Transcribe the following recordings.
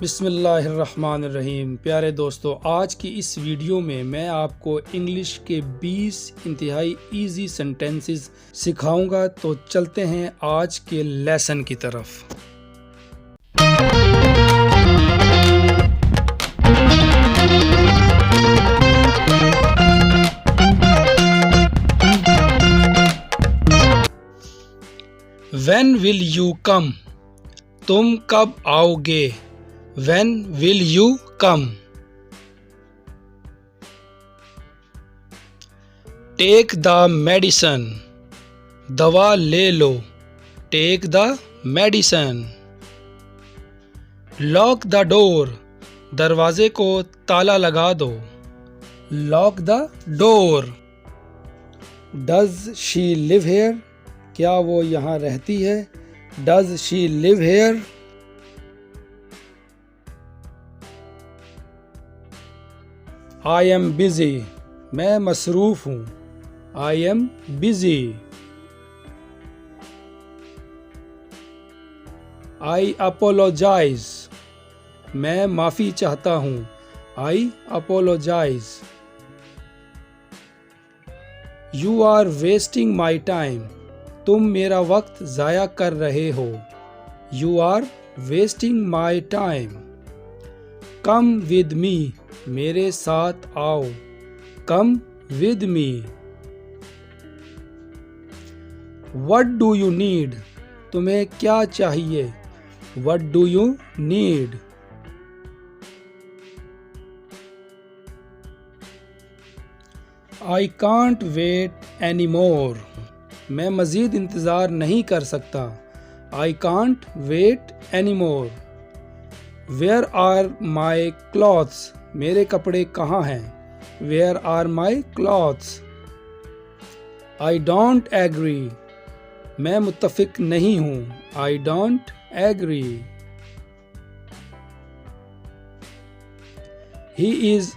बिस्मिल्लाहिर्रहमानिर्रहीम। प्यारे दोस्तों, आज की इस वीडियो में मैं आपको इंग्लिश के 20 इंतहाई इजी सेंटेंसेस सिखाऊंगा। तो चलते हैं आज के लेसन की तरफ। When will you come? तुम कब आओगे? When will you come? Take the medicine. दवा ले लो। Take the medicine. Lock the door. दरवाजे को ताला लगा दो। Lock the door. Does she live here? क्या वो यहाँ रहती है? Does she live here? I am busy. मैं मसरूफ़ हूँ। I am busy. I apologize. मैं माफ़ी चाहता हूँ। I apologize. You are wasting my time. तुम मेरा वक्त ज़ाया कर रहे हो। You are wasting my time. Come with me. मेरे साथ आओ। Come with me. What do you need? तुम्हें क्या चाहिए? What do you need? I can't wait anymore. मैं मज़ीद इंतज़ार नहीं कर सकता। I can't wait anymore. Where are my clothes? मेरे कपड़े कहाँ हैं? Where are my clothes? I don't agree. मैं मुत्तफ़िक नहीं हूँ। I don't agree. He is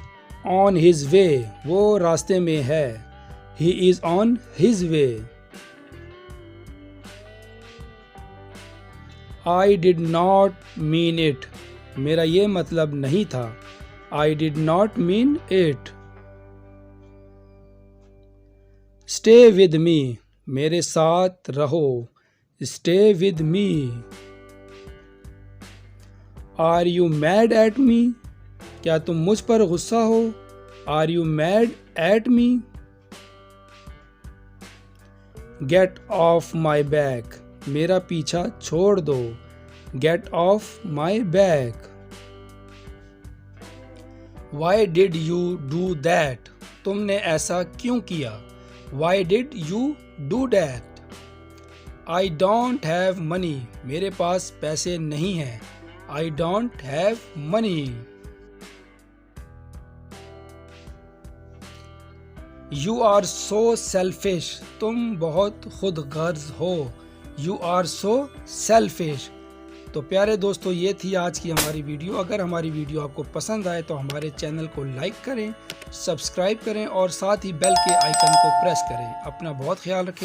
on his way. वो रास्ते में है। He is on his way. I did not mean it. मेरा ये मतलब नहीं था। I did not mean it. Stay with me. मेरे साथ रहो। Stay with me. Are you mad at me? क्या तुम मुझ पर गुस्सा हो? Are you mad at me? Get off my back. मेरा पीछा छोड़ दो। Get off my back. Why did you do that? तुमने ऐसा क्यों किया? Why did you do that? I don't have money. मेरे पास पैसे नहीं हैं। I don't have money. You are so selfish. तुम बहुत खुदगर्ज हो। You are so selfish. तो प्यारे दोस्तों, ये थी आज की हमारी वीडियो। अगर हमारी वीडियो आपको पसंद आए तो हमारे चैनल को लाइक करें, सब्सक्राइब करें और साथ ही बेल के आइकन को प्रेस करें। अपना बहुत ख्याल रखें।